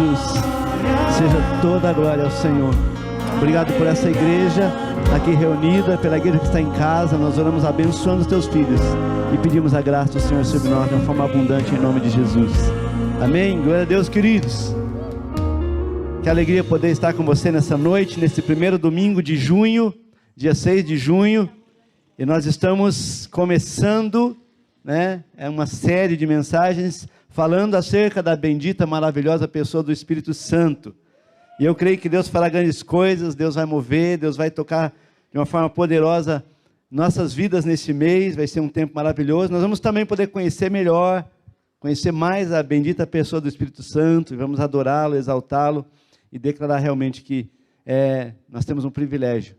Jesus. Seja toda a glória ao Senhor. Obrigado por essa igreja aqui reunida, pela igreja que está em casa. Nós oramos abençoando os teus filhos e pedimos a graça do Senhor sobre nós de uma forma abundante, em nome de Jesus. Amém. Glória a Deus, queridos. Que alegria poder estar com você nessa noite, nesse primeiro domingo de junho, dia 6 de junho. E nós estamos começando, é uma série de mensagens falando acerca da bendita, maravilhosa pessoa do Espírito Santo. E eu creio que Deus fará grandes coisas, Deus vai mover, Deus vai tocar de uma forma poderosa nossas vidas nesse mês. Vai ser um tempo maravilhoso. Nós vamos também poder conhecer melhor, conhecer mais a bendita pessoa do Espírito Santo, e vamos adorá-lo, exaltá-lo e declarar realmente que nós temos um privilégio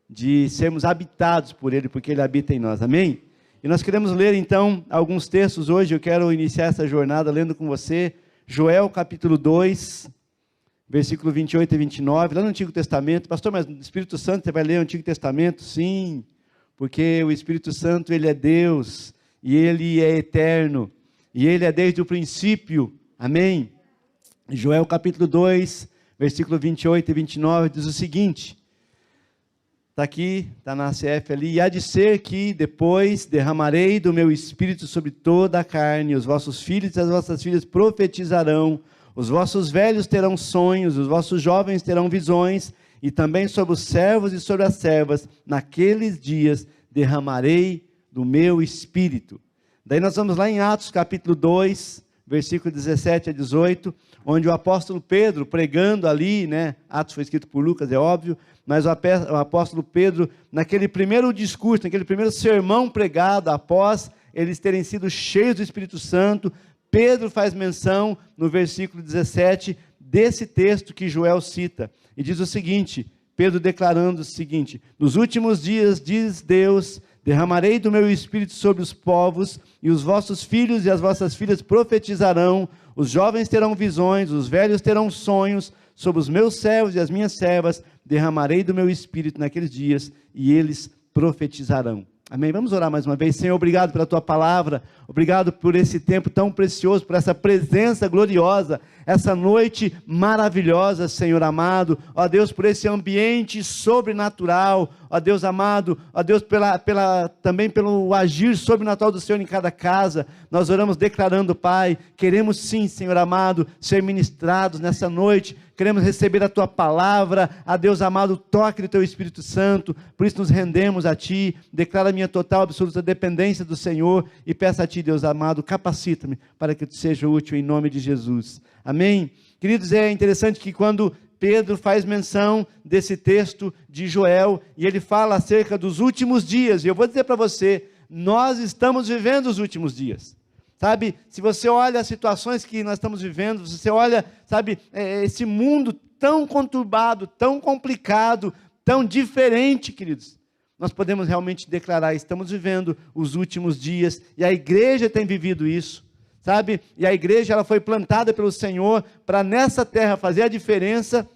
de sermos habitados por Ele, porque Ele habita em nós. Amém? E nós queremos ler então alguns textos hoje. Eu quero iniciar essa jornada lendo com você Joel capítulo 2, versículo 28 e 29, lá no Antigo Testamento. Pastor, mas no Espírito Santo você vai ler o Antigo Testamento? Sim, porque o Espírito Santo, Ele é Deus, e Ele é eterno, e Ele é desde o princípio. Amém? Joel capítulo 2, versículo 28 e 29, diz o seguinte, está aqui, está na CF ali: e há de ser que depois derramarei do meu Espírito sobre toda a carne, os vossos filhos e as vossas filhas profetizarão, os vossos velhos terão sonhos, os vossos jovens terão visões, e também sobre os servos e sobre as servas, naqueles dias derramarei do meu Espírito. Daí nós vamos lá em Atos capítulo 2, versículo 17 a 18, onde o apóstolo Pedro, pregando ali, Atos foi escrito por Lucas, é óbvio, mas o apóstolo Pedro, naquele primeiro discurso, naquele primeiro sermão pregado, após eles terem sido cheios do Espírito Santo, Pedro faz menção, no versículo 17, desse texto que Joel cita, e diz o seguinte, Pedro declarando o seguinte: nos últimos dias, diz Deus, derramarei do meu Espírito sobre os povos, e os vossos filhos e as vossas filhas profetizarão, os jovens terão visões, os velhos terão sonhos, sobre os meus servos e as minhas servas derramarei do meu Espírito naqueles dias, e eles profetizarão. Amém? Vamos orar mais uma vez. Senhor, obrigado pela Tua palavra, obrigado por esse tempo tão precioso, por essa presença gloriosa, essa noite maravilhosa, Senhor amado, ó Deus, por esse ambiente sobrenatural, ó Deus amado, ó Deus, também pelo agir sobrenatural do Senhor em cada casa. Nós oramos declarando, Pai, queremos sim, Senhor amado, ser ministrados nessa noite, queremos receber a Tua palavra, a Deus amado, o toque do Teu Espírito Santo, por isso nos rendemos a Ti, declara a minha total, absoluta dependência do Senhor, e peço a Ti, Deus amado, capacita-me, para que eu te seja útil em nome de Jesus. Amém? Queridos, é interessante que quando Pedro faz menção desse texto de Joel, e ele fala acerca dos últimos dias, e eu vou dizer para você, nós estamos vivendo os últimos dias. Sabe, se você olha as situações que nós estamos vivendo, se você olha, sabe, esse mundo tão conturbado, tão complicado, tão diferente, queridos, nós podemos realmente declarar, estamos vivendo os últimos dias, e a igreja tem vivido isso, sabe, e a igreja ela foi plantada pelo Senhor, para nessa terra fazer a diferença,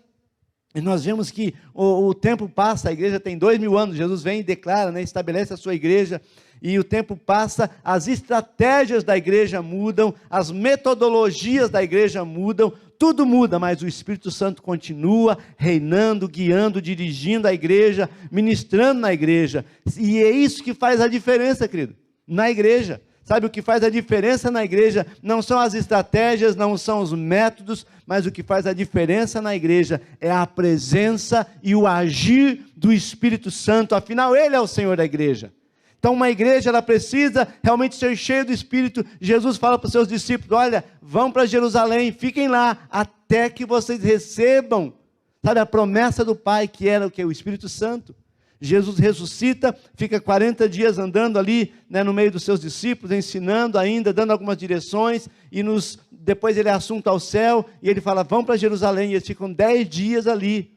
e nós vemos que o tempo passa, a igreja tem 2000 anos, Jesus vem e declara, estabelece a sua igreja, e o tempo passa, as estratégias da igreja mudam, as metodologias da igreja mudam, tudo muda, mas o Espírito Santo continua reinando, guiando, dirigindo a igreja, ministrando na igreja, e é isso que faz a diferença, querido, na igreja. Sabe, o que faz a diferença na igreja não são as estratégias, não são os métodos, mas o que faz a diferença na igreja é a presença e o agir do Espírito Santo, afinal Ele é o Senhor da igreja. Então uma igreja, ela precisa realmente ser cheia do Espírito. Jesus fala para os seus discípulos, olha, vão para Jerusalém, fiquem lá, até que vocês recebam, sabe, a promessa do Pai, que era o que? O Espírito Santo. Jesus ressuscita, fica 40 dias andando ali, no meio dos seus discípulos, ensinando ainda, dando algumas direções, e depois ele é assunto ao céu, e ele fala, vão para Jerusalém, e eles ficam 10 dias ali,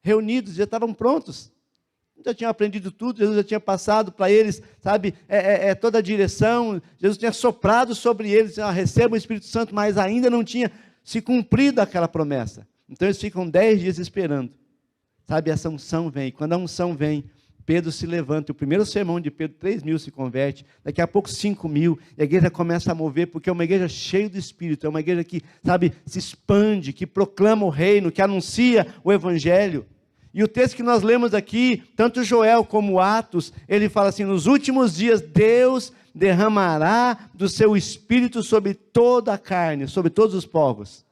reunidos, já estavam prontos, já tinham aprendido tudo, Jesus já tinha passado para eles, sabe, toda a direção, Jesus tinha soprado sobre eles, recebam o Espírito Santo, mas ainda não tinha se cumprido aquela promessa, então eles ficam 10 dias esperando, sabe, essa unção vem, quando a unção vem, Pedro se levanta, o primeiro sermão de Pedro, 3.000 se converte, daqui a pouco 5.000, e a igreja começa a mover, porque é uma igreja cheia do Espírito, é uma igreja que, sabe, se expande, que proclama o reino, que anuncia o Evangelho. E o texto que nós lemos aqui, tanto Joel como Atos, ele fala assim, nos últimos dias Deus derramará do seu Espírito sobre toda a carne, sobre todos os povos.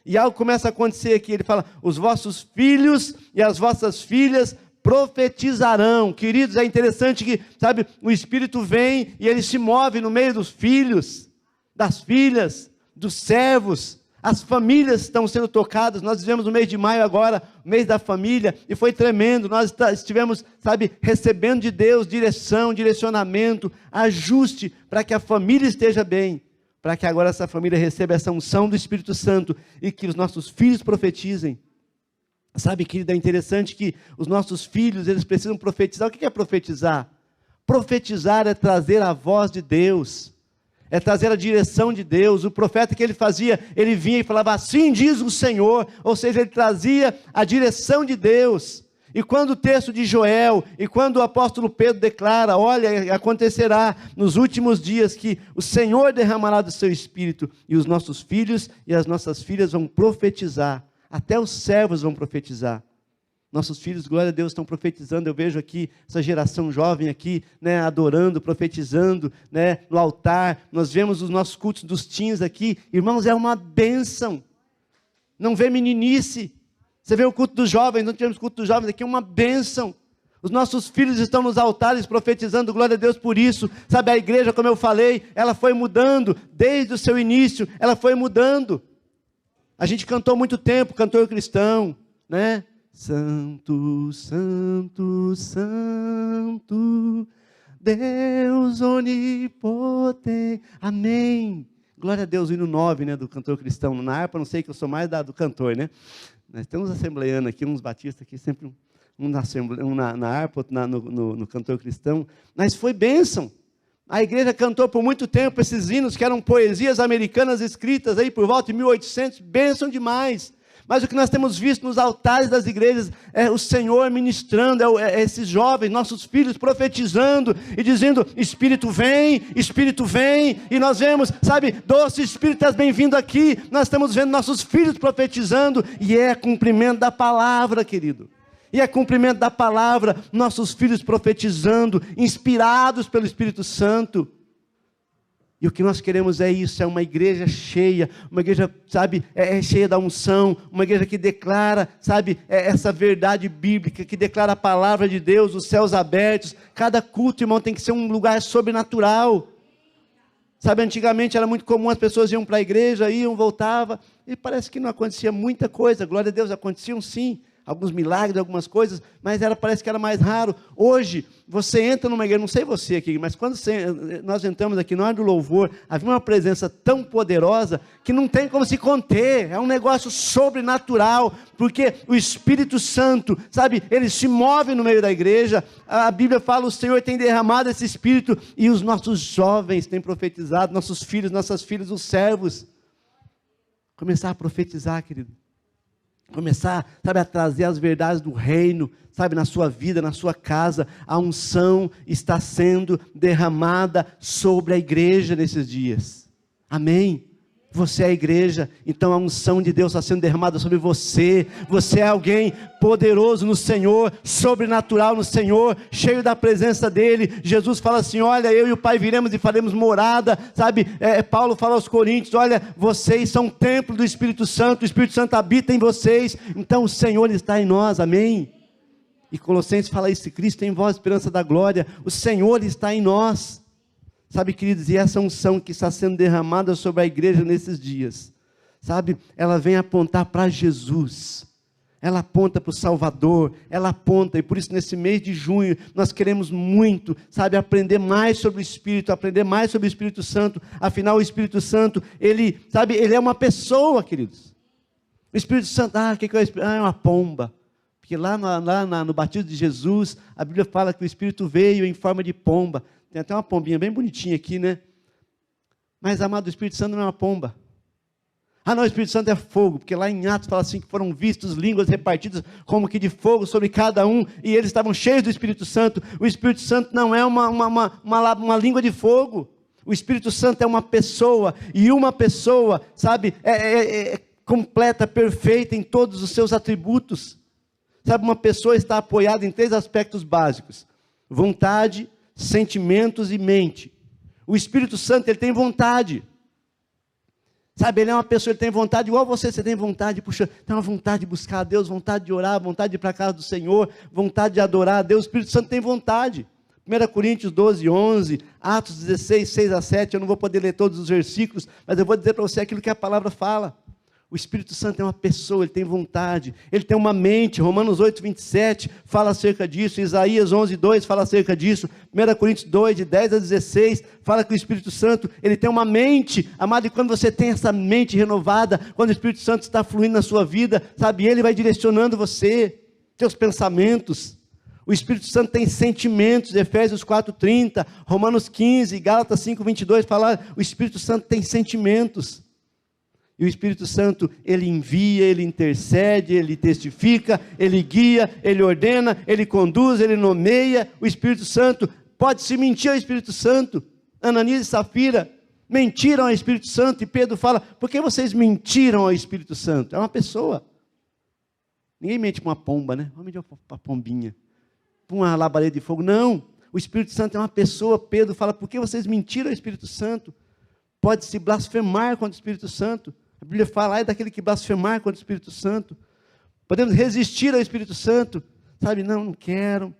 E algo começa a acontecer aqui, ele fala, os vossos filhos e as vossas filhas profetizarão. Queridos, é interessante que, sabe, o Espírito vem e ele se move no meio dos filhos, das filhas, dos servos. As famílias estão sendo tocadas. Nós vivemos no mês de maio agora, o mês da família, e foi tremendo. Nós estivemos, sabe, recebendo de Deus direção, direcionamento, ajuste para que a família esteja bem, para que agora essa família receba essa unção do Espírito Santo e que os nossos filhos profetizem. Sabe, querido, é interessante que os nossos filhos, eles precisam profetizar. O que é profetizar? Profetizar é trazer a voz de Deus, é trazer a direção de Deus. O profeta, que ele fazia, ele vinha e falava, assim diz o Senhor, ou seja, ele trazia a direção de Deus. E quando o texto de Joel, e quando o apóstolo Pedro declara, olha, acontecerá nos últimos dias que o Senhor derramará do seu Espírito, e os nossos filhos e as nossas filhas vão profetizar, até os servos vão profetizar. Nossos filhos, glória a Deus, estão profetizando. Eu vejo aqui essa geração jovem aqui, né, adorando, profetizando, né, no altar. Nós vemos os nossos cultos dos teens aqui. Irmãos, é uma bênção. Não vê meninice. Você vê o culto dos jovens, não tivemos culto dos jovens aqui, é uma bênção. Os nossos filhos estão nos altares profetizando, glória a Deus por isso. Sabe, a igreja, como eu falei, ela foi mudando, desde o seu início, ela foi mudando. A gente cantou muito tempo, cantor cristão, né? Santo, Santo, Santo, Deus onipotente. Amém. Glória a Deus, o hino 9, né, do cantor cristão. Na harpa, não sei, que eu sou mais do cantor, né? Nós temos assembleianos aqui, uns batistas aqui, sempre um na harpa, outro no cantor cristão. Mas foi bênção. A igreja cantou por muito tempo esses hinos, que eram poesias americanas escritas aí por volta de 1800, bênção demais. Mas o que nós temos visto nos altares das igrejas é o Senhor ministrando, é esses jovens, nossos filhos profetizando e dizendo, Espírito vem, e nós vemos, sabe, doce Espírito, estás bem-vindo aqui. Nós estamos vendo nossos filhos profetizando, e é cumprimento da palavra, querido. E é cumprimento da palavra, nossos filhos profetizando, inspirados pelo Espírito Santo. E o que nós queremos é isso, é uma igreja cheia, uma igreja, sabe, cheia da unção, uma igreja que declara, sabe, essa verdade bíblica, que declara a palavra de Deus, os céus abertos. Cada culto, irmão, tem que ser um lugar sobrenatural. Sabe, antigamente era muito comum, as pessoas iam para a igreja, iam, voltavam, e parece que não acontecia muita coisa. Glória a Deus, aconteciam sim, alguns milagres, algumas coisas, mas parece que era mais raro. Hoje, você entra numa igreja, não sei você aqui, mas quando nós entramos aqui na hora do louvor, havia uma presença tão poderosa, que não tem como se conter, é um negócio sobrenatural, porque o Espírito Santo, sabe, ele se move no meio da igreja. A Bíblia fala, o Senhor tem derramado esse Espírito, e os nossos jovens têm profetizado, nossos filhos, nossas filhas, os servos, começar a profetizar, querido. Começar, sabe, a trazer as verdades do reino, sabe, na sua vida, na sua casa. A unção está sendo derramada sobre a igreja nesses dias. Amém? Você é a igreja, então a unção de Deus está sendo derramada sobre você. Você é alguém poderoso no Senhor, sobrenatural no Senhor, cheio da presença dEle. Jesus fala assim, olha, eu e o Pai viremos e faremos morada, sabe, Paulo fala aos Coríntios, olha, vocês são templo do Espírito Santo, o Espírito Santo habita em vocês, então o Senhor está em nós, amém? E Colossenses fala isso, Cristo em vós, esperança da glória, o Senhor está em nós. Sabe, queridos, e essa unção que está sendo derramada sobre a igreja nesses dias, sabe, ela vem apontar para Jesus, ela aponta para o Salvador, ela aponta, e por isso nesse mês de junho, nós queremos muito, sabe, aprender mais sobre o Espírito, aprender mais sobre o Espírito Santo. Afinal, o Espírito Santo, ele, sabe, ele é uma pessoa, queridos. O Espírito Santo, o que é o Espírito? É uma pomba. Porque lá no batismo de Jesus, a Bíblia fala que o Espírito veio em forma de pomba. Tem até uma pombinha bem bonitinha aqui, né? Mas, amado, o Espírito Santo não é uma pomba. Ah não, o Espírito Santo é fogo, porque lá em Atos fala assim, que foram vistos línguas repartidas como que de fogo sobre cada um, e eles estavam cheios do Espírito Santo. O Espírito Santo não é uma língua de fogo. O Espírito Santo é uma pessoa, e uma pessoa, sabe, é completa, perfeita em todos os seus atributos. Sabe, uma pessoa está apoiada em 3 aspectos básicos: vontade, sentimentos e mente. O Espírito Santo, ele tem vontade. Sabe, ele é uma pessoa, ele tem vontade, igual você tem vontade, puxa, tem uma vontade de buscar a Deus, vontade de orar, vontade de ir para a casa do Senhor, vontade de adorar a Deus. O Espírito Santo tem vontade. 1 Coríntios 12, 11, Atos 16, 6 a 7, eu não vou poder ler todos os versículos, mas eu vou dizer para você aquilo que a palavra fala. O Espírito Santo é uma pessoa, ele tem vontade, ele tem uma mente. Romanos 8, 27 fala acerca disso, Isaías 11, 2 fala acerca disso, 1 Coríntios 2, de 10 a 16, fala que o Espírito Santo, ele tem uma mente. Amado, e quando você tem essa mente renovada, quando o Espírito Santo está fluindo na sua vida, sabe, ele vai direcionando você, seus pensamentos. O Espírito Santo tem sentimentos, Efésios 4:30, Romanos 15, Gálatas 5:22, fala, o Espírito Santo tem sentimentos. E o Espírito Santo, ele envia, ele intercede, ele testifica, ele guia, ele ordena, ele conduz, ele nomeia. O Espírito Santo, pode-se mentir ao Espírito Santo. Ananias e Safira mentiram ao Espírito Santo, e Pedro fala, por que vocês mentiram ao Espírito Santo? É uma pessoa. Ninguém mente para uma pomba, né? Vamos mentir para uma pombinha, para uma labareda de fogo. Não, o Espírito Santo é uma pessoa. Pedro fala, por que vocês mentiram ao Espírito Santo? Pode-se blasfemar contra o Espírito Santo. A Bíblia fala, daquele que blasfemar contra o Espírito Santo. Podemos resistir ao Espírito Santo. Sabe, não quero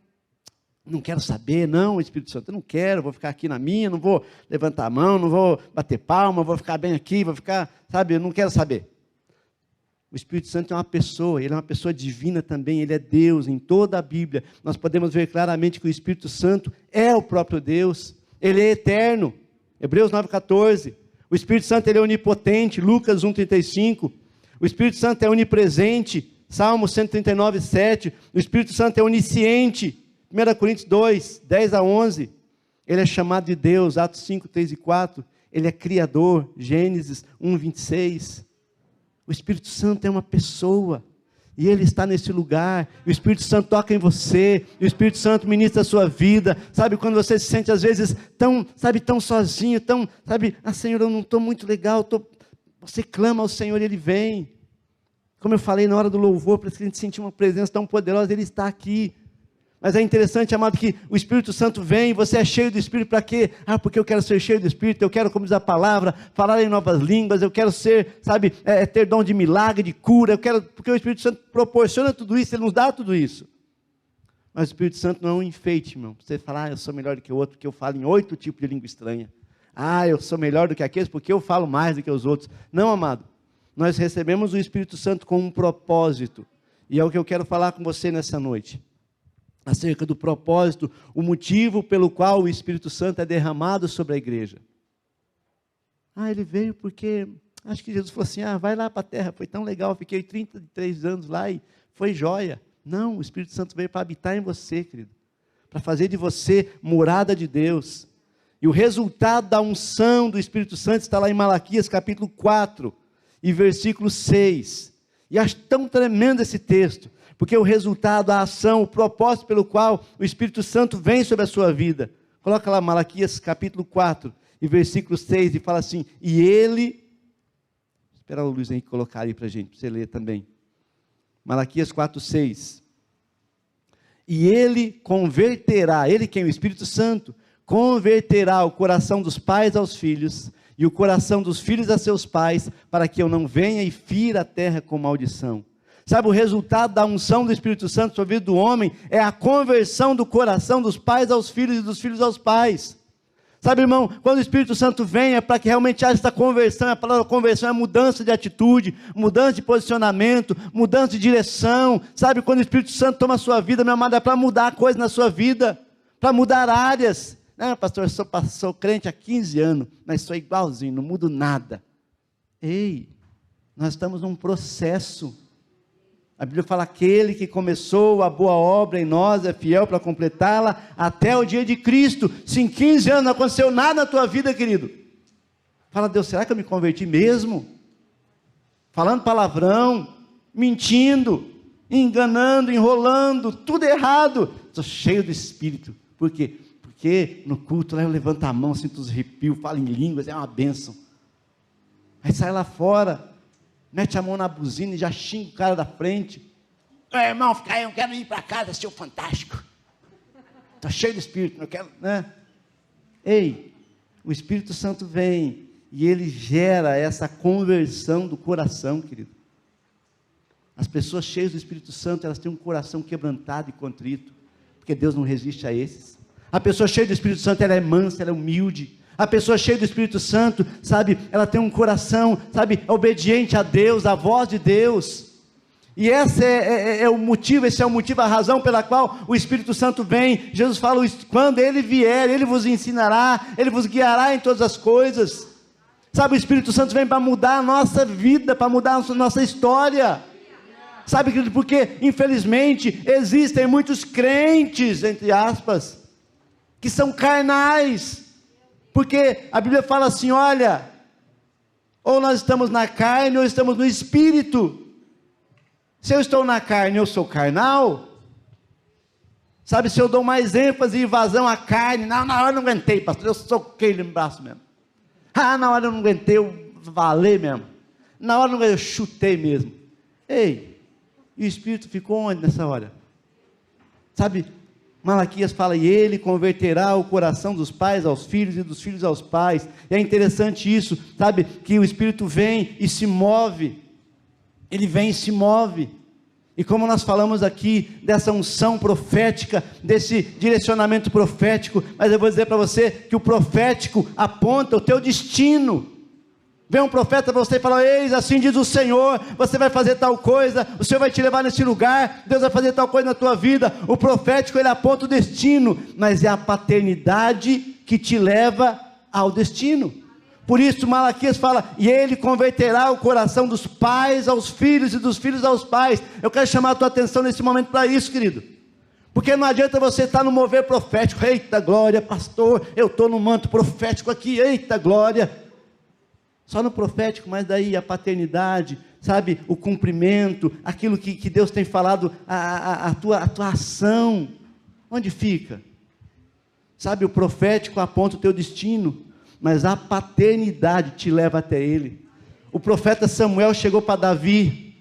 saber, não, Espírito Santo, eu não quero, vou ficar aqui na minha, não vou levantar a mão, não vou bater palma, vou ficar bem aqui, vou ficar, sabe, eu não quero saber. O Espírito Santo é uma pessoa, ele é uma pessoa divina também, ele é Deus. Em toda a Bíblia, nós podemos ver claramente que o Espírito Santo é o próprio Deus, ele é eterno. Hebreus 9:14, o Espírito Santo, ele é onipotente, Lucas 1:35, o Espírito Santo é onipresente, Salmo 139:7, o Espírito Santo é onisciente, 1 Coríntios 2, 10 a 11, ele é chamado de Deus, Atos 5, 3 e 4, ele é criador, Gênesis 1:26, o Espírito Santo é uma pessoa, e ele está nesse lugar. O Espírito Santo toca em você, o Espírito Santo ministra a sua vida. Sabe, quando você se sente às vezes tão sozinho, Senhor, eu não estou muito legal, você clama ao Senhor e ele vem. Como eu falei na hora do louvor, para que a gente sentir uma presença tão poderosa, ele está aqui. Mas é interessante, amado, que o Espírito Santo vem, você é cheio do Espírito para quê? Porque eu quero ser cheio do Espírito, eu quero, como diz a palavra, falar em novas línguas, eu quero ser, ter dom de milagre, de cura, porque o Espírito Santo proporciona tudo isso, ele nos dá tudo isso. Mas o Espírito Santo não é um enfeite, irmão. Você fala, eu sou melhor do que o outro, porque eu falo em 8 tipos de língua estranha. Eu sou melhor do que aqueles, porque eu falo mais do que os outros. Não, amado, nós recebemos o Espírito Santo com um propósito, e é o que eu quero falar com você nessa noite. Acerca do propósito, o motivo pelo qual o Espírito Santo é derramado sobre a igreja. Ele veio porque, acho que Jesus falou assim, vai lá para a terra, foi tão legal, fiquei 33 anos lá e foi joia. Não, o Espírito Santo veio para habitar em você, querido, para fazer de você morada de Deus. E o resultado da unção do Espírito Santo está lá em Malaquias capítulo 4 e versículo 6. E acho tão tremendo esse texto, porque o resultado, a ação, o propósito pelo qual o Espírito Santo vem sobre a sua vida. Coloca lá Malaquias capítulo 4 e versículo 6 e fala assim, e ele, espera o Luiz Henrique colocar aí para a gente, para você ler também. Malaquias 4, 6. E ele converterá, ele quem? O Espírito Santo, converterá o coração dos pais aos filhos, e o coração dos filhos a seus pais, para que eu não venha e fira a terra com maldição. Sabe, o resultado da unção do Espírito Santo sobre a vida do homem é a conversão do coração dos pais aos filhos e dos filhos aos pais. Sabe, irmão, quando o Espírito Santo vem é para que realmente haja essa conversão. A palavra conversão é mudança de atitude, mudança de posicionamento, mudança de direção. Sabe, quando o Espírito Santo toma a sua vida, meu amado, é para mudar coisa na sua vida, para mudar áreas. Pastor, eu sou crente há 15 anos, mas sou igualzinho, não mudo nada. Ei, nós estamos num processo. A Bíblia fala, aquele que começou a boa obra em nós é fiel para completá-la até o dia de Cristo. Se em 15 anos não aconteceu nada na tua vida, querido, fala, Deus, será que eu me converti mesmo? falando palavrão, mentindo, enganando, enrolando, tudo errado. Estou cheio do Espírito. Por quê? Porque no culto lá eu levanto a mão, sinto os arrepios, falo em línguas, é uma bênção. Aí sai lá fora, mete a mão na buzina e já xinga o cara da frente. Irmão, fica aí, eu quero ir para casa assistir o Fantástico. Estou cheio do Espírito, não quero, né? Ei, o Espírito Santo vem e ele gera essa conversão do coração, querido. As pessoas cheias do Espírito Santo, elas têm um coração quebrantado e contrito, porque Deus não resiste a esses. A pessoa cheia do Espírito Santo, ela é mansa, ela é humilde. A pessoa cheia do Espírito Santo, sabe, ela tem um coração, sabe, obediente a Deus, à voz de Deus. E esse é o motivo, a razão pela qual o Espírito Santo vem. Jesus fala, quando Ele vier, Ele vos ensinará, Ele vos guiará em todas as coisas. Sabe, o Espírito Santo vem para mudar a nossa vida, para mudar a nossa história. Sabe, querido, porque infelizmente existem muitos crentes, entre aspas, que são carnais. Porque a Bíblia fala assim, olha, ou nós estamos na carne ou estamos no Espírito. Se eu estou na carne, eu sou carnal. Sabe, se eu dou mais ênfase e vazão à carne, não, na hora eu não aguentei, pastor, eu soquei ele no braço mesmo. Na hora eu não aguentei, eu valei mesmo. Na hora eu chutei mesmo. Ei, e o Espírito ficou onde nessa hora? Sabe, Malaquias fala, e ele converterá o coração dos pais aos filhos e dos filhos aos pais. E é interessante isso, sabe, que o Espírito vem e se move. Ele vem e se move. E como nós falamos aqui, dessa unção profética, desse direcionamento profético, mas eu vou dizer para você, que o profético aponta o teu destino. Vem um profeta para você e fala, eis, assim diz o Senhor, você vai fazer tal coisa, o Senhor vai te levar nesse lugar, Deus vai fazer tal coisa na tua vida. O profético, ele aponta o destino, mas é a paternidade que te leva ao destino. Por isso Malaquias fala, e ele converterá o coração dos pais aos filhos e dos filhos aos pais. Eu quero chamar a tua atenção nesse momento para isso, querido. Porque não adianta você estar no mover profético, eita glória, pastor, eu estou no manto profético aqui, eita glória. Só no profético, mas daí a paternidade, sabe, o cumprimento, aquilo que Deus tem falado, a tua ação, onde fica? Sabe, o profético aponta o teu destino, mas a paternidade te leva até ele. O profeta Samuel chegou para Davi,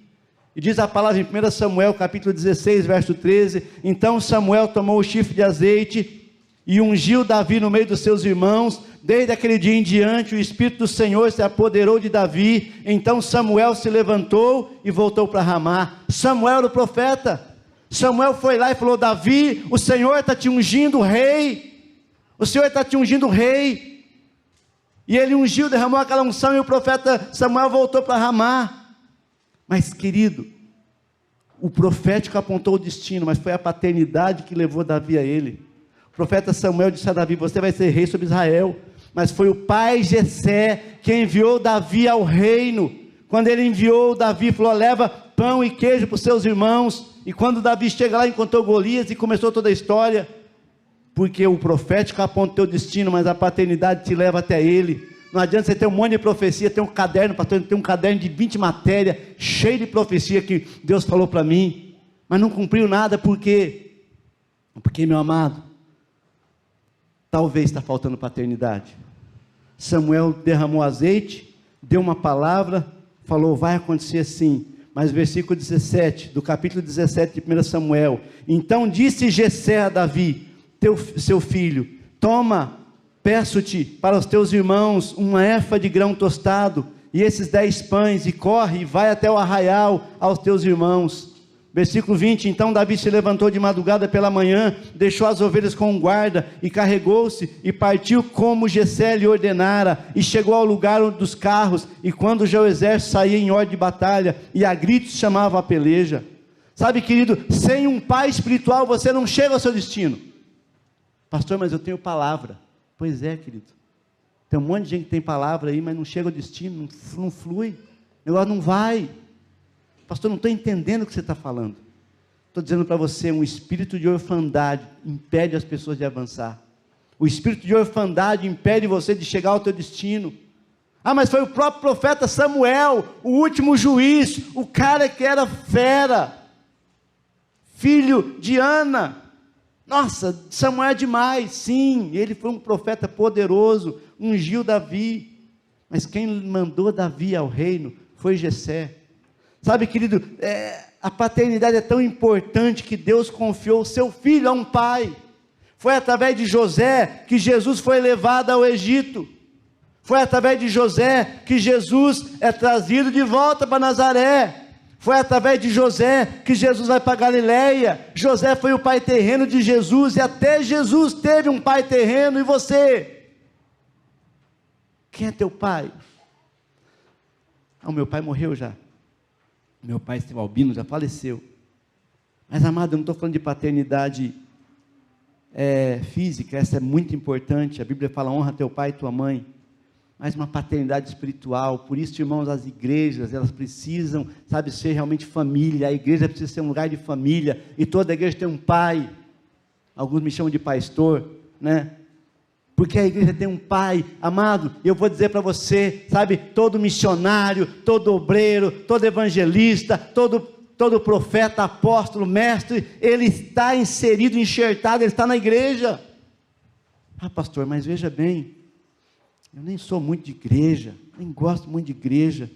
e diz a palavra em 1 Samuel, capítulo 16, verso 13, então Samuel tomou o chifre de azeite, e ungiu Davi no meio dos seus irmãos. Desde aquele dia em diante, o Espírito do Senhor se apoderou de Davi, então Samuel se levantou e voltou para Ramá. Samuel era o profeta. Samuel foi lá e falou, Davi, o Senhor está te ungindo rei, o Senhor está te ungindo rei. E ele ungiu, derramou aquela unção, e o profeta Samuel voltou para Ramá. Mas querido, o profético apontou o destino, mas foi a paternidade que levou Davi a ele. O profeta Samuel disse a Davi, você vai ser rei sobre Israel. Mas foi o pai Jessé que enviou Davi ao reino. Quando ele enviou Davi, falou, leva pão e queijo para os seus irmãos. E quando Davi chega lá, encontrou Golias e começou toda a história. Porque o profético aponta o teu destino, mas a paternidade te leva até ele. Não adianta você ter um monte de profecia, ter um caderno, pastor, tem um caderno de 20 matérias, cheio de profecia que Deus falou para mim, mas não cumpriu nada. Por quê? Porque, meu amado, talvez está faltando paternidade. Samuel derramou azeite, deu uma palavra, falou, vai acontecer assim. Mas versículo 17, do capítulo 17 de 1 Samuel, então disse Jessé a Davi, seu filho, toma, peço-te para os teus irmãos uma efa de grão tostado, e esses 10 pães, e corre, e vai até o arraial aos teus irmãos. Versículo 20, então Davi se levantou de madrugada pela manhã, deixou as ovelhas com um guarda, e carregou-se, e partiu como Jessé lhe ordenara, e chegou ao lugar dos carros, e quando já o exército saía em ordem de batalha, e a gritos chamava a peleja. Sabe, querido, sem um pai espiritual, você não chega ao seu destino. Pastor, mas eu tenho palavra. Pois é, querido, tem um monte de gente que tem palavra aí, mas não chega ao destino, não flui, o negócio não vai. Pastor, não estou entendendo o que você está falando. Estou dizendo para você, um espírito de orfandade impede as pessoas de avançar. O espírito de orfandade impede você de chegar ao teu destino. Ah, mas foi o próprio profeta Samuel, o último juiz, o cara que era fera, filho de Ana. Nossa, Samuel é demais, sim, ele foi um profeta poderoso, ungiu Davi, mas quem mandou Davi ao reino foi Jessé. Sabe, querido, a paternidade é tão importante que Deus confiou o seu filho a um pai. Foi através de José que Jesus foi levado ao Egito. Foi através de José que Jesus é trazido de volta para Nazaré. Foi através de José que Jesus vai para Galileia. José foi o pai terreno de Jesus, e até Jesus teve um pai terreno. E você? Quem é teu pai? Ah, o meu pai morreu já. Meu pai, seu Albino, já faleceu. Mas, amado, eu não estou falando de paternidade física, essa é muito importante. A Bíblia fala: honra teu pai e tua mãe. Mas uma paternidade espiritual. Por isso, irmãos, as igrejas, elas precisam, sabe, ser realmente família. A igreja precisa ser um lugar de família, e toda igreja tem um pai. Alguns me chamam de pastor, né? Porque a igreja tem um pai. Amado, eu vou dizer para você, sabe, todo missionário, todo obreiro, todo evangelista, todo profeta, apóstolo, mestre, ele está inserido, enxertado, ele está na igreja. Ah, pastor, mas veja bem, eu nem sou muito de igreja, nem gosto muito de igreja,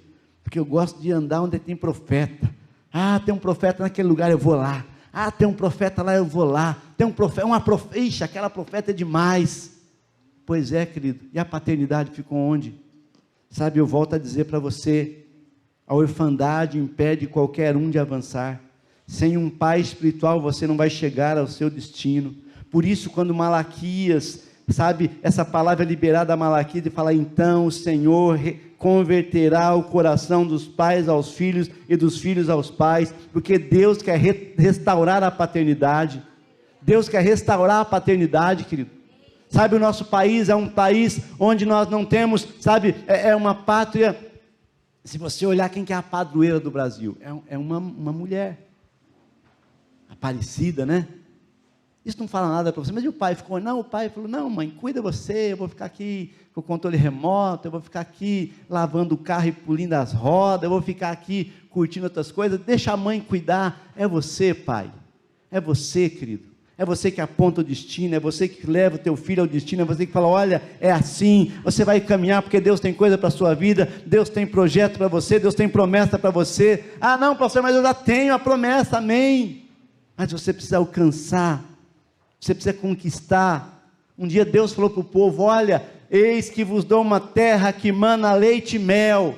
porque eu gosto de andar onde tem profeta. Ah, tem um profeta naquele lugar, eu vou lá. Ah, tem um profeta lá, eu vou lá. Tem um profeta, ixi, aquela profeta é demais. Pois é, querido, e a paternidade ficou onde? Sabe, eu volto a dizer para você, a orfandade impede qualquer um de avançar. Sem um pai espiritual, você não vai chegar ao seu destino. Por isso, quando Malaquias, sabe, essa palavra liberada a Malaquias, de falar: então o Senhor converterá o coração dos pais aos filhos e dos filhos aos pais, porque Deus quer restaurar a paternidade. Deus quer restaurar a paternidade, querido. Sabe, o nosso país é um país onde nós não temos, sabe, é uma pátria. Se você olhar quem que é a padroeira do Brasil, é uma mulher, Aparecida, né? Isso não fala nada para você, mas e o pai ficou? Não, o pai falou: não, mãe, cuida você, eu vou ficar aqui com o controle remoto, eu vou ficar aqui lavando o carro e pulindo as rodas, eu vou ficar aqui curtindo outras coisas, deixa a mãe cuidar. É você, pai, é você, querido, é você que aponta o destino, é você que leva o teu filho ao destino, é você que fala: olha, é assim, você vai caminhar, porque Deus tem coisa para a sua vida, Deus tem projeto para você, Deus tem promessa para você. Ah, não, pastor, mas eu já tenho a promessa, amém, mas você precisa alcançar, você precisa conquistar. Um dia Deus falou para o povo: olha, eis que vos dou uma terra que mana leite e mel,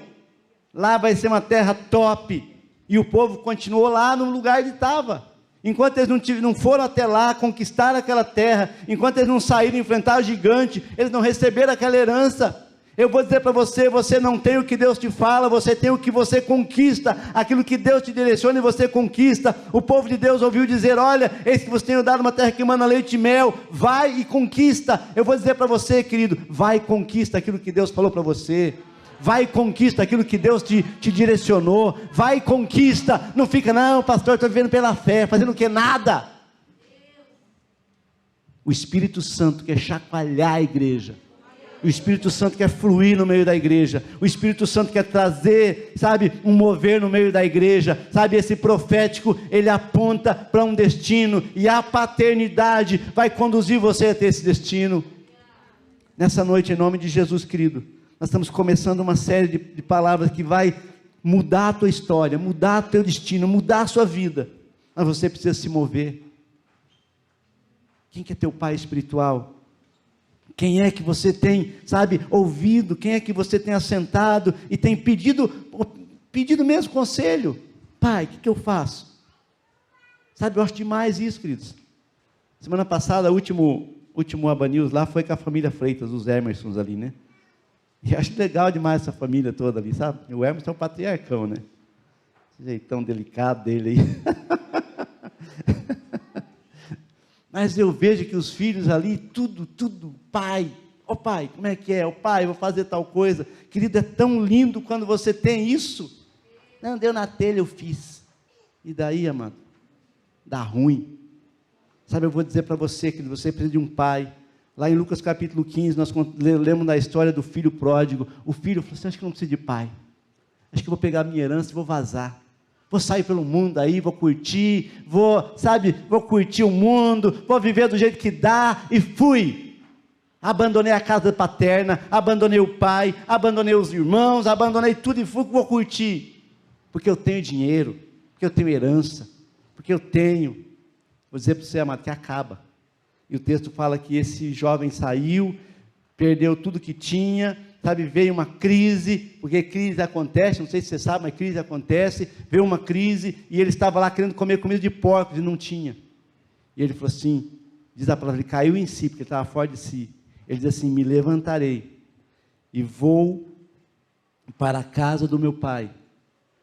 lá vai ser uma terra top. E o povo continuou lá no lugar onde estava. Enquanto eles não foram até lá, conquistar aquela terra, enquanto eles não saíram enfrentar o gigante, eles não receberam aquela herança. Eu vou dizer para você: você não tem o que Deus te fala, você tem o que você conquista, aquilo que Deus te direciona e você conquista. O povo de Deus ouviu dizer: olha, eis que vos tenho dado uma terra que mana leite e mel, vai e conquista. Eu vou dizer para você, querido, vai e conquista aquilo que Deus falou para você. Vai e conquista aquilo que Deus te direcionou. Vai e conquista. Não fica: não, pastor, estou vivendo pela fé, fazendo o que? Nada. O Espírito Santo quer chacoalhar a igreja. O Espírito Santo quer fluir no meio da igreja. O Espírito Santo quer trazer, sabe, um mover no meio da igreja. Sabe, esse profético, ele aponta para um destino, e a paternidade vai conduzir você a ter esse destino. Nessa noite, em nome de Jesus, querido, nós estamos começando uma série de palavras que vai mudar a tua história, mudar o teu destino, mudar a sua vida. Mas você precisa se mover. Quem que é teu pai espiritual? Quem é que você tem, sabe, ouvido? Quem é que você tem assentado e tem pedido mesmo conselho? Pai, o que eu faço? Sabe, eu acho demais isso, queridos. Semana passada, o último Aba News lá foi com a família Freitas, os Emersons ali, né? E eu acho legal demais essa família toda ali, sabe? O Emerson é um patriarcão, né? Esse jeitão delicado dele aí. Mas eu vejo que os filhos ali, tudo, pai, ó pai, como é que é? Ó pai, vou fazer tal coisa. Querido, é tão lindo quando você tem isso. Não, deu na telha, eu fiz. E daí, amado? Dá ruim. Sabe, eu vou dizer para você que você precisa de um pai. Lá em Lucas capítulo 15, nós lemos da história do filho pródigo. O filho falou assim: acho que não preciso de pai, acho que vou pegar a minha herança e vou vazar, vou sair pelo mundo aí, vou curtir, vou curtir o mundo, vou viver do jeito que dá, e fui. Abandonei a casa paterna, abandonei o pai, abandonei os irmãos, abandonei tudo e fui, vou curtir, porque eu tenho dinheiro, porque eu tenho herança, porque eu tenho. Vou dizer para você, amado, que acaba. E o texto fala que esse jovem saiu, perdeu tudo que tinha, sabe, veio uma crise, porque crise acontece, não sei se você sabe, mas crise acontece, veio uma crise, e ele estava lá querendo comer comida de porcos, e não tinha. E ele falou assim, diz a palavra, ele caiu em si, porque ele estava fora de si. Ele diz assim: me levantarei, e vou para a casa do meu pai,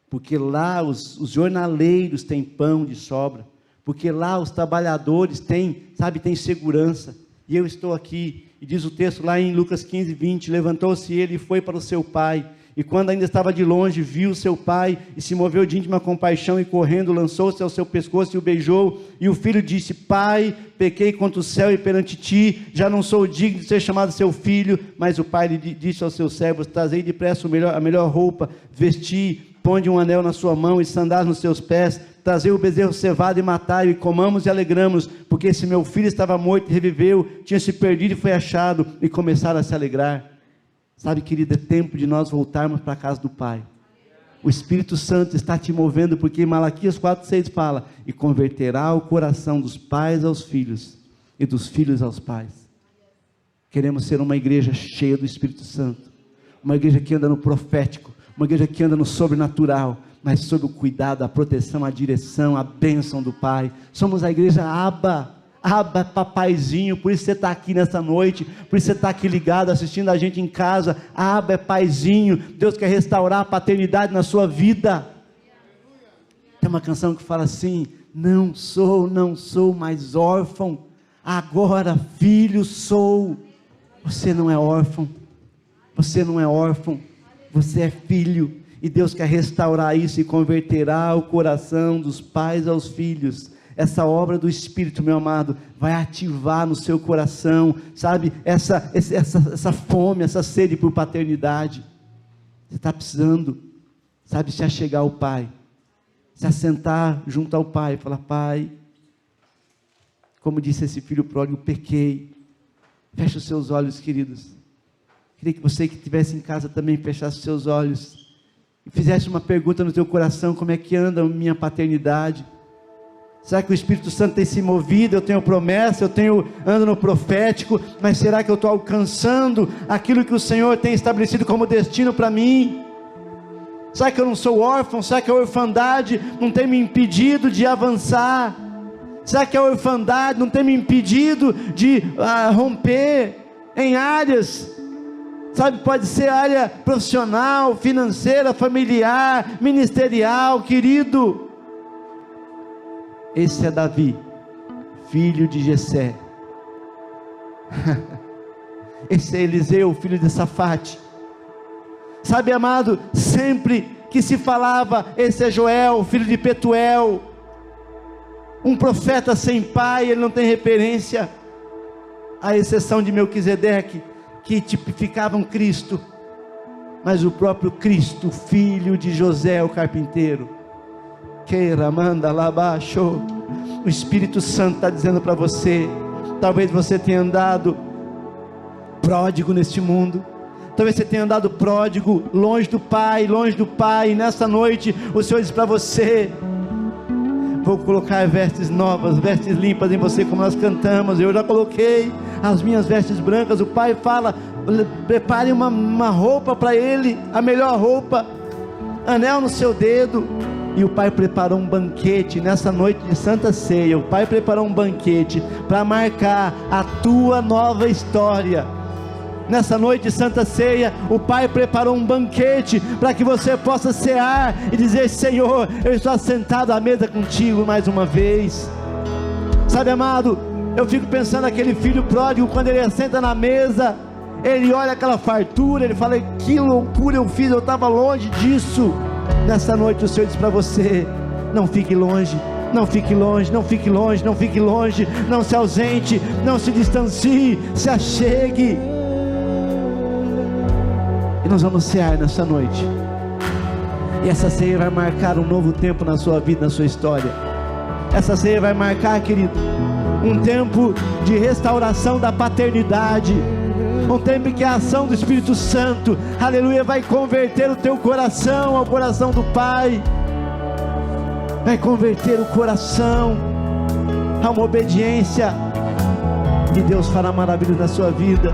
porque lá os jornaleiros têm pão de sobra, porque lá os trabalhadores têm segurança, e eu estou aqui. E diz o texto lá em Lucas 15, 20, levantou-se ele e foi para o seu pai, e quando ainda estava de longe, viu seu pai, e se moveu de íntima compaixão, e correndo, lançou-se ao seu pescoço e o beijou, e o filho disse: pai, pequei contra o céu e perante ti, já não sou digno de ser chamado seu filho. Mas o pai lhe disse aos seus servos: trazei depressa a melhor roupa, vesti, ponde um anel na sua mão e sandálias nos seus pés, trazei o bezerro cevado e matai-o, e comamos e alegramos, porque esse meu filho estava morto e reviveu, tinha se perdido e foi achado, e começaram a se alegrar. Sabe, querido, é tempo de nós voltarmos para a casa do Pai. O Espírito Santo está te movendo, porque Malaquias 4,6 fala: e converterá o coração dos pais aos filhos, e dos filhos aos pais. Queremos ser uma igreja cheia do Espírito Santo, uma igreja que anda no profético, uma igreja que anda no sobrenatural, mas sob o cuidado, a proteção, a direção, a bênção do Pai. Somos a igreja Abba, papaizinho. Por isso você está aqui nessa noite, por isso você está aqui ligado, assistindo a gente em casa. Abba é paizinho. Deus quer restaurar a paternidade na sua vida. Tem uma canção que fala assim: não sou mais órfão, agora filho sou. Você não é órfão, você não é órfão, você é filho, e Deus quer restaurar isso, e converterá o coração dos pais aos filhos. Essa obra do Espírito, meu amado, vai ativar no seu coração, sabe, essa fome, essa sede por paternidade. Você está precisando, sabe, se achegar ao Pai, se assentar junto ao Pai, e falar: Pai, como disse esse filho pródigo, pequei. Feche os seus olhos, queridos. Queria que você que estivesse em casa também fechasse os seus olhos e fizesse uma pergunta no teu coração: como é que anda a minha paternidade? Será que o Espírito Santo tem se movido? Eu tenho promessa, ando no profético, mas será que eu estou alcançando aquilo que o Senhor tem estabelecido como destino para mim? Será que eu não sou órfão? Será que a orfandade não tem me impedido de avançar? Será que a orfandade não tem me impedido de romper em áreas? Sabe, pode ser área profissional, financeira, familiar, ministerial, querido. Esse é Davi, filho de Jessé. Esse é Eliseu, filho de Safate. Sabe, amado, sempre que se falava: esse é Joel, filho de Petuel, um profeta sem pai, ele não tem referência, à exceção de Melquisedeque, que tipificava um Cristo, mas o próprio Cristo, filho de José o carpinteiro. Queira, manda lá abaixo. O Espírito Santo está dizendo para você: talvez você tenha andado pródigo neste mundo, talvez você tenha andado pródigo, longe do Pai, e nessa noite o Senhor diz para você: vou colocar vestes novas, vestes limpas em você, como nós cantamos. Eu já coloquei as minhas vestes brancas. O Pai fala: prepare uma roupa para Ele, a melhor roupa, anel no seu dedo. E o Pai preparou um banquete nessa noite de Santa Ceia. O Pai preparou um banquete para marcar a tua nova história. Nessa noite de Santa Ceia, o Pai preparou um banquete para que você possa cear e dizer: Senhor, eu estou sentado à mesa contigo mais uma vez. Sabe, amado, eu fico pensando naquele filho pródigo, quando ele senta na mesa, ele olha aquela fartura, ele fala: que loucura eu fiz, eu estava longe disso. Nessa noite o Senhor diz para você: não fique longe, Não fique longe, não fique longe, não fique longe. Não se ausente, não se distancie, se achegue. E nós vamos cear nessa noite. E essa ceia vai marcar um novo tempo na sua vida, na sua história. Essa ceia vai marcar, querido, um tempo de restauração da paternidade. Um tempo em que a ação do Espírito Santo, aleluia, vai converter o teu coração ao coração do Pai. Vai converter o coração a uma obediência. E Deus fará maravilhas na sua vida.